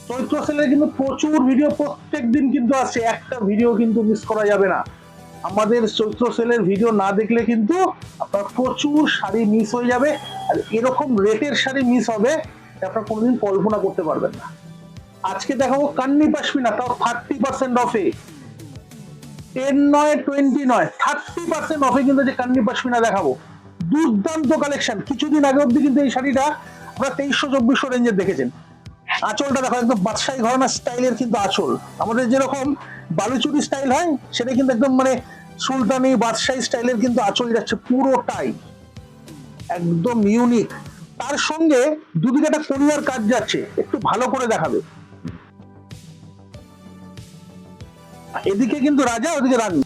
চৈত্র সেলের কিন্তু প্রচুর ভিডিও প্রত্যেক দিন কিন্তু আছে, একটা ভিডিও কিন্তু মিস করা যাবে না। আমাদের চৈত্র সেলের ভিডিও না দেখলে কিন্তু আপনার প্রচুর শাড়ি মিস হয়ে যাবে, আর এরকম রেটের শাড়ি মিস হবে আপনার কোনোদিন কল্পনা করতে পারবেন না। আজকে দেখাবো কান্নি পাশমিনা, তাও 30% অফে। 10 নয় 20 নয়, 30% অফে কিন্তু যে কান্নি পাশমিনা দেখাবো। দুর্দান্ত কালেকশন। কিছুদিন আগে অব্দি কিন্তু এই শাড়িটা আপনারা 2300-2400 রেঞ্জের দেখেছেন। আঁচলটা দেখো, একদম বাদশাহী ঘরানা স্টাইলের কিন্তু আঁচল। আমাদের যেরকম বালুচুরি স্টাইল হয়, সেটা কিন্তু একদম মানে সুলতানি বাদশাহী স্টাইলের কিন্তু আঁচল যাচ্ছে পুরোটাই, একদম ইউনিক। তার সঙ্গে দুদিকে একটা কোরিয়ার কাজ যাচ্ছে, একটু ভালো করে দেখাবে। এদিকে কিন্তু রাজা, ওদিকে রানী।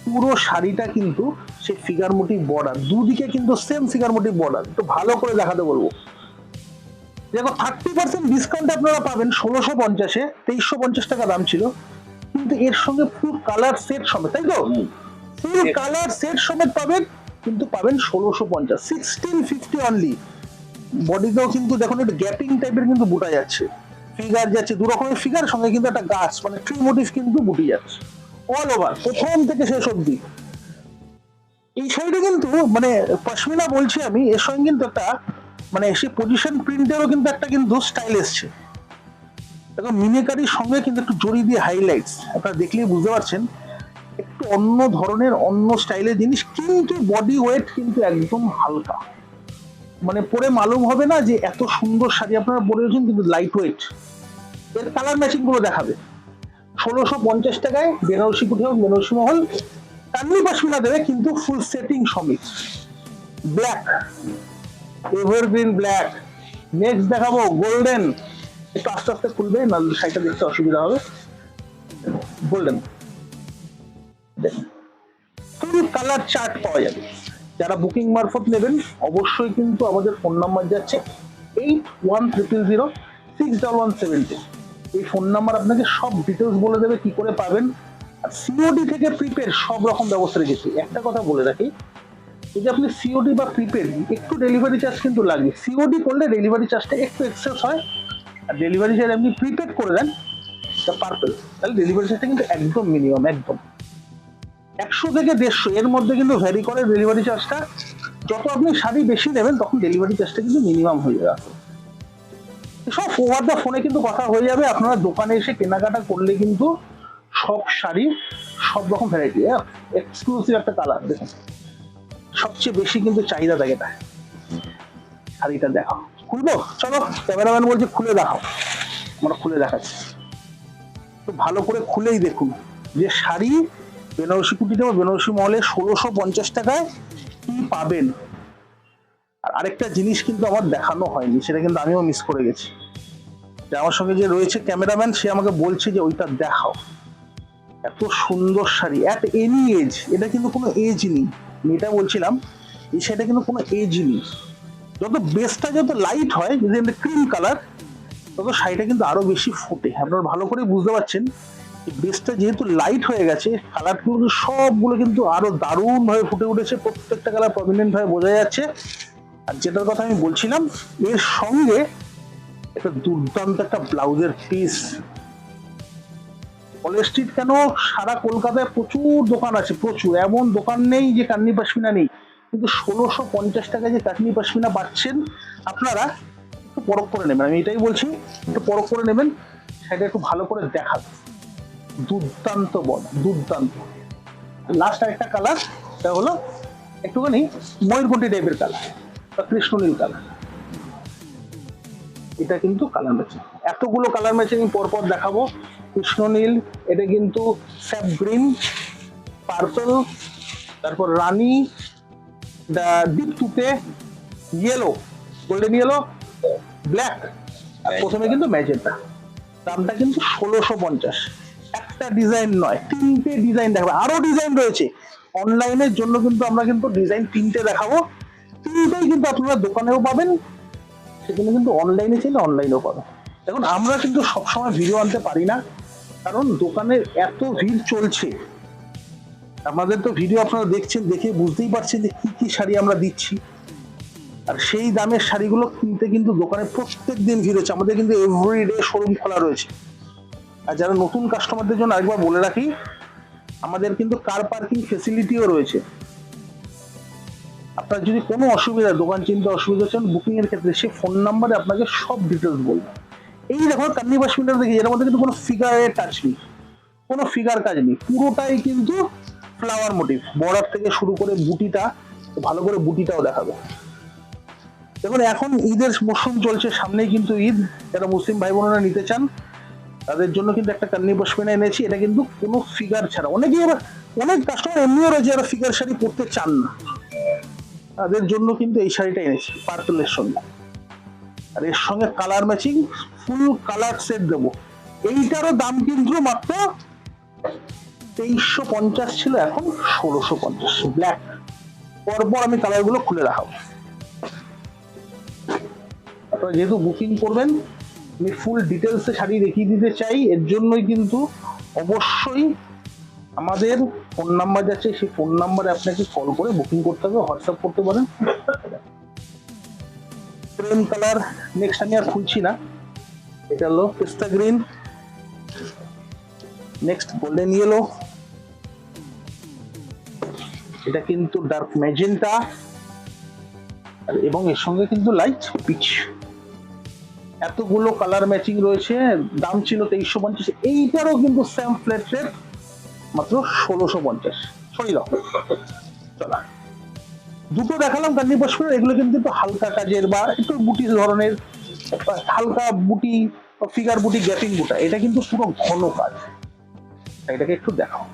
পুরো শাড়িটা কিন্তু সে ফিগার মোটিভ বর্ডার, দুদিকে কিন্তু সেম ফিগার মোটিভ বর্ডার। একটু ভালো করে দেখাতে বলবো। দেখো 30% ডিসকাউন্ট আপনারা পাবেন 1650-এ, 2350 টাকা দাম ছিল, কিন্তু এর সঙ্গে ফুল কালার সেট সমেত, তাই তো? ফুল কালার সেট সমেত পাবেন, কিন্তু পাবেন 1650, 1650 অনলি। বডিতেও কিন্তু দেখুন একটু গ্যাপিং টাইপের কিন্তু বুটা যাচ্ছে, ফিগার যাচ্ছে দু রকমের ফিগার, সঙ্গে কিন্তু একটা গাছ মানে ট্রি মোটিভ কিন্তু বুটি যাচ্ছে অল ওভার, প্রথম থেকে শেষ অব্দি। এই শাড়িটা কিন্তু মানে পশমিনা বলছি আমি, এর সঙ্গে কিন্তু একটা মানে সেই পজিশন প্রিন্টেরও কিন্তু একটা কিন্তু স্টাইল এসছে। দেখো মিনেকারির সঙ্গে কিন্তু একটু জড়ি দিয়ে হাইলাইটস, আপনারা দেখলেই বুঝতে পারছেন একটু অন্য ধরনের অন্য স্টাইলের জিনিস, কিন্তু বডি ওয়েট কিন্তু একদম হালকা, মানে পরে মালুম হবে না যে এত সুন্দর শাড়ি আপনারা পরেছেন, কিন্তু লাইট ওয়েট। এর কালার ম্যাচিং গুলো দেখাবে। 1650 টাকায় বেনারসি কুঠি হোক, বেনারসি মহল, কান্নি পাশমিনা দেবে কিন্তু ফুল সেটিং সমেত। Black, evergreen black. নেক্সট দেখাবো গোল্ডেন। একটু আস্তে আস্তে খুলবে, নাহলে শাড়িটা দেখতে অসুবিধা হবে। গোল্ডেন ফুল কালার চার্ট পাওয়া যাবে। যারা বুকিং মারফত নেবেন অবশ্যই কিন্তু আমাদের ফোন নাম্বার যাচ্ছে 8130061170। এই ফোন নাম্বার আপনাকে সব ডিটেলস বলে দেবে কি করে পাবেন। আর সিওডি থেকে প্রিপেড সব রকম ব্যবস্থা রেখেছি। একটা কথা বলে রাখি, যদি আপনি সিওডি বা প্রিপেড, একটু ডেলিভারি চার্জ কিন্তু লাগবে। সিওডি করলে ডেলিভারি চার্জটা একটু এক্সেস হয়, আর ডেলিভারি চার্জ আপনি প্রিপেড করে দেন তা পারপেল, তাহলে ডেলিভারি চার্জটা কিন্তু একদম মিনিমাম, একদম 100 থেকে 150 এর মধ্যে কিন্তু ভ্যারি করে ডেলিভারি চার্জটা। যত আপনি শাড়ি বেশি নেবেন তখন ডেলিভারি চার্জটা কিন্তু মিনিমাম হয়ে যাবে। সব ওভার দ্য ফোনে কিন্তু কথা হয়ে যাবে। আপনারা দোকানে এসে কেনাকাটা করলে কিন্তু সব শাড়ি সব রকম ভ্যারাইটি, এক্সক্লুসিভ একটা কালার দেখুন, সবচেয়ে বেশি কিন্তু চাহিদা থাকে এটা। শাড়িটা দেখাও, খুলবো? চলো, ক্যামেরাম্যান বলছে খুলে দেখাও, আমরা খুলে দেখাচ্ছি। তো ভালো করে খুলেই দেখুন যে শাড়ি বেনারসি কুটিতে বা বেনারসি মহলে 1650 টাকায় কি পাবেন। আর আরেকটা জিনিস কিন্তু আমার দেখানো হয়নি, সেটা কিন্তু আমিও মিস করে গেছি। যে আমার সঙ্গে যে রয়েছে ক্যামেরাম্যান, সে আমাকে বলছে যে ওইটা দেখাও। এত সুন্দর শাড়ি অ্যাট এনি এজ, এটা কিন্তু কোনো এজ নেই। আমি এটা বলছিলাম, এই শাড়িটা কিন্তু কোনো এজ নেই। যত বেসটা যত লাইট হয়, যদি ক্রিম কালার, তত শাড়িটা কিন্তু আরো বেশি ফোটে। আপনারা ভালো করে বুঝতে পারছেন বেসটা যেহেতু লাইট হয়ে গেছে, কালারগুলো সবগুলো কিন্তু আরো দারুণ ভাবে ফুটে উঠেছে, প্রত্যেকটা কালার প্রমিনেন্ট ভাবে বোঝা যাচ্ছে। আর যেটার কথা আমি বলছিলাম, এর সঙ্গে একটা দুর্দান্ত একটা ব্লাউজের পিস। কলেজ স্ট্রিট কেন, সারা কলকাতায় প্রচুর দোকান আছে, প্রচুর, এমন দোকান নেই যে কান্নি পাশমিনা নেই। কিন্তু 1650 টাকায় যে কান্নি পাশমিনা পাচ্ছেন আপনারা, একটু পরখ করে নেবেন। আমি এটাই বলছি, একটু পরখ করে নেবেন, সেটা একটু ভালো করে দেখাবে। দুর্দান্ত বল, দুর্দান্ত। লাস্ট আরেকটা কালার, এটা হলো একটুখানি ময়ূরকণ্ঠী টাইপের কালার বা কৃষ্ণনীল কালার। এটা কিন্তু কালার ম্যাচিং, এতগুলো কালার ম্যাচিং পরপর দেখাবো। কৃষ্ণনীল, এটা কিন্তু স্যাপ গ্রিন, পার্পল, তারপর রানী, ডিপ তুতে, ইয়েলো, গোল্ডেন ইয়েলো, ব্ল্যাক, আর প্রথমে কিন্তু ম্যাজেন্টা। দামটা কিন্তু 1650। একটা ডিজাইন নয়, 3টে ডিজাইন দেখাবো, আরো ডিজাইন রয়েছে। অনলাইনের জন্য কিন্তু আমরা কিন্তু ডিজাইন 3টে দেখাবো, 3টেই কিন্তু আপনারা দোকানেও পাবেন, সেখানে কিন্তু অনলাইনে চাইলে অনলাইনেও পাবেন। দেখুন আমরা কিন্তু সবসময় ভিডিও আনতে পারি না, কারণ দোকানের এত ভিড় চলছে। আমাদের তো ভিডিও আপনারা দেখছেন, দেখে বুঝতেই পারছেন যে কি কি শাড়ি আমরা দিচ্ছি। আর সেই দামের শাড়িগুলো কিনতে কিন্তু দোকানে প্রত্যেক দিন ভিড় হচ্ছে। আমাদের কিন্তু এভরিডে শোরুম খোলা রয়েছে। আর যারা নতুন কাস্টমারদের জন্য আরেকবার বলে রাখি, আমাদের কিন্তু কার পার্কিং ফেসিলিটিও রয়েছে। আপনার যদি কোনো অসুবিধা, দোকান চিনতে অসুবিধা হচ্ছে বুকিং এর ক্ষেত্রে, সে ফোন নাম্বারে আপনাকে সব ডিটেলস বলবে। এই দেখো কান্নি পশমিনাটা দেখি, এর মধ্যে কিন্তু কোনো ফিগারের টাচ নেই, কোনো ফিগার কাজ নেই, পুরোটাই কিন্তু ফ্লাওয়ার মোটিভ। বর্ডার থেকে শুরু করে বুটিটা, ভালো করে বুটিটাও দেখাবে। দেখুন এখন ঈদের মৌসুম চলছে, সামনেই কিন্তু ঈদ। যারা মুসলিম ভাই বোনেরা নিতে চান তাদের জন্য কিন্তু একটা কান্নি পশমিনা এনেছি। এটা কিন্তু কোনো ফিগার ছাড়া। অনেকেই আবার, অনেক কাস্টমার এমনিও রয়েছে যারা ফিগার শাড়ি পরতে চান না, তাদের জন্য কিন্তু এই শাড়িটা এনেছি পার্পলের সঙ্গে। আর এর সঙ্গে colour matching full colour set দেবো। এইটারও দাম কিন্তু মাত্র 2350 ছিল, এখন 1650 ব্ল্যাক। পরপর আমি কালার গুলো খুলে দেখাবো। আপনারা যেহেতু বুকিং করবেন, আমি ফুল ডিটেলসে শাড়ি দেখিয়ে দিতে চাই। এর জন্যই কিন্তু অবশ্যই আমাদের ফোন নাম্বার যাচ্ছে, সেই ফোন নাম্বারে আপনাকে কল করে বুকিং করতে হবে, হোয়াটসঅ্যাপ করতে পারেন। ক্রিম কালার নেক্সট আমি আর খুলছি না। এটা হলো পিস্তা গ্রিন, নেক্সট গোল্ডেন ইয়েলো, এটা কিন্তু ডার্ক ম্যাজেন্টা, এবং এর সঙ্গে কিন্তু লাইট পিচ। এতগুলো কালার ম্যাচিং রয়েছে। দাম ছিল 2350। এইটারও কিন্তু সেম ফ্ল্যাট রেট, মাত্র 1650। সরি দাও, চলা দুটো দেখালাম কান্নি পশমিনা। এগুলো কিন্তু একটু হালকা কাজের বা একটু বুটি ধরনের, হালকা বুটি, ফিগার বুটি, গ্যাপিং বুটা। এটা কিন্তু পুরো ঘন কাজ। এটাকে একটু দেখাও।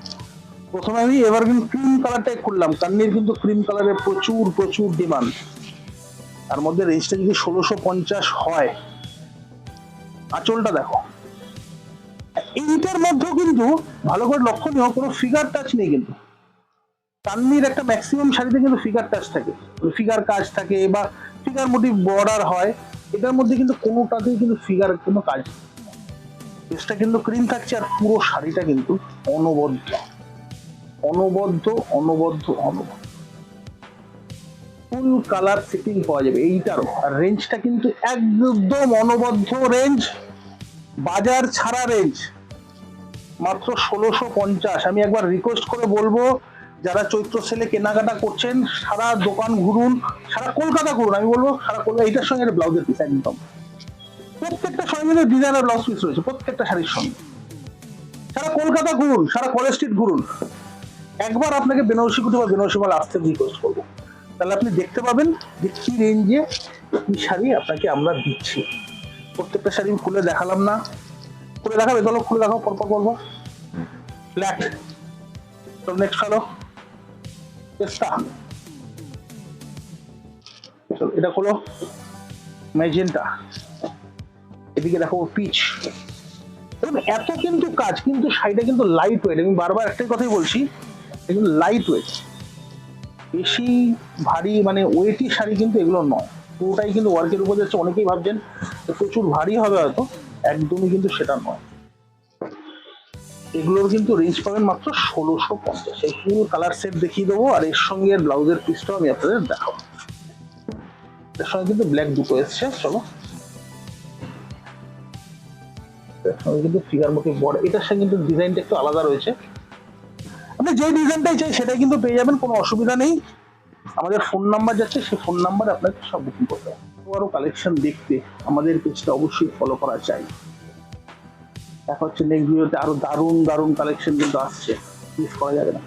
প্রথমে আমি এভারগ্রিন ক্রিম কালারটাই খুললাম। কান্নির কিন্তু ক্রিম কালারের প্রচুর প্রচুর ডিমান্ড। তার মধ্যে রেঞ্জটা যদি 1650 হয়, আঁচলটা দেখো। এইটার মধ্যেও কিন্তু ভালো করে লক্ষণীয় কোনো ফিগার টাচ নেই। কিন্তু কান্নির একটা ম্যাক্সিমাম শাড়িতে কিন্তু ফিগার টাচ থাকে, ফিগার কাজ থাকে বা ফিগার মোটিভ বর্ডার হয়। এটার মধ্যে কিন্তু কোনোটাতেই কিন্তু ফিগার কোনো কাজ নেই। বেসটা কিন্তু ক্রিম থাকছে, আর পুরো শাড়িটা কিন্তু অনবদ্য অনবদ্য অনবদ্য অনবদ্য ফুল কালার সেটিং পাওয়া যাবে এইটারও। আর রেঞ্জটা কিন্তু একদম অনবদ্য রেঞ্জ, বাজার ছাড়া রেঞ্জ, মাত্র 1650। আমি একবার রিকোয়েস্ট করে বলবো, যারা চৈত্র সেলে কেনাকাটা করছেন, সারা দোকান ঘুরুন, সারা কলকাতা ঘুরুন। আমি বলবো সারা কলকাতা। এইটার সঙ্গে একটা ব্লাউজের পিস একদম, প্রত্যেকটা সঙ্গে ডিজাইনার ব্লাউজ পিস রয়েছে প্রত্যেকটা শাড়ির সঙ্গে। সারা কলকাতা ঘুরুন, সারা কলেজ স্ট্রিট ঘুরুন, একবার আপনাকে বেনারসি কুটি বা বেনারসি মাল আসতে রিকোয়েস্ট করবো। তাহলে আপনি দেখতে পাবেন যে কি রেঞ্জে কি শাড়ি আপনাকে আমরা দিচ্ছি। প্রত্যেকটা শাড়ি খুলে দেখালাম না, খুলে দেখাবে চলো, খুলে দেখাও পরপর পরপর। ব্ল্যাক, তো নেক্সট হলো পেস্তা, চলো এটা হলো ম্যাজেন্টা, এদিকে দেখো পিচ। এত কিন্তু কাজ, কিন্তু শাড়িটা কিন্তু লাইট ওয়েট। আমি বারবার একটাই কথাই বলছি, কিন্তু লাইট ওয়েট, বেশি ভারী মানে ওয়েটি শাড়ি কিন্তু এগুলো নয়। পুরোটাই কিন্তু ওয়ার্কের উপর যাচ্ছে। অনেকেই ভাবছেন প্রচুর ভারী হবে, হয়তো একদমই কিন্তু সেটা নয়। এগুলোর কিন্তু রেঞ্জ পাবেন মাত্র 1650। এই ফুল কালার সেট দেখিয়ে দেবো, আর এর সঙ্গে ব্লাউজের পিসটাও আমি আপনাদের দেখাবো। এর সঙ্গে কিন্তু ব্ল্যাক দুটো এসছে। চলো, এর সঙ্গে কিন্তু ফিগার মোটিভ বর্ডার। এটার সঙ্গে কিন্তু ডিজাইনটা একটু আলাদা রয়েছে। আপনি যে ডিজাইনটাই চাই সেটাই কিন্তু পেয়ে যাবেন, কোনো অসুবিধা নেই। আমাদের ফোন নাম্বার যাচ্ছে, সেই ফোন নাম্বারে আপনাকে সব বুকিং করতে হবে। আরো কালেকশন দেখতে আমাদের পেজটা অবশ্যই ফলো করা চাই। দেখা হচ্ছে নেক্সট ভিডিওতে। আরো দারুণ দারুণ কালেকশন কিন্তু আসছে, মিস করা যাবে না।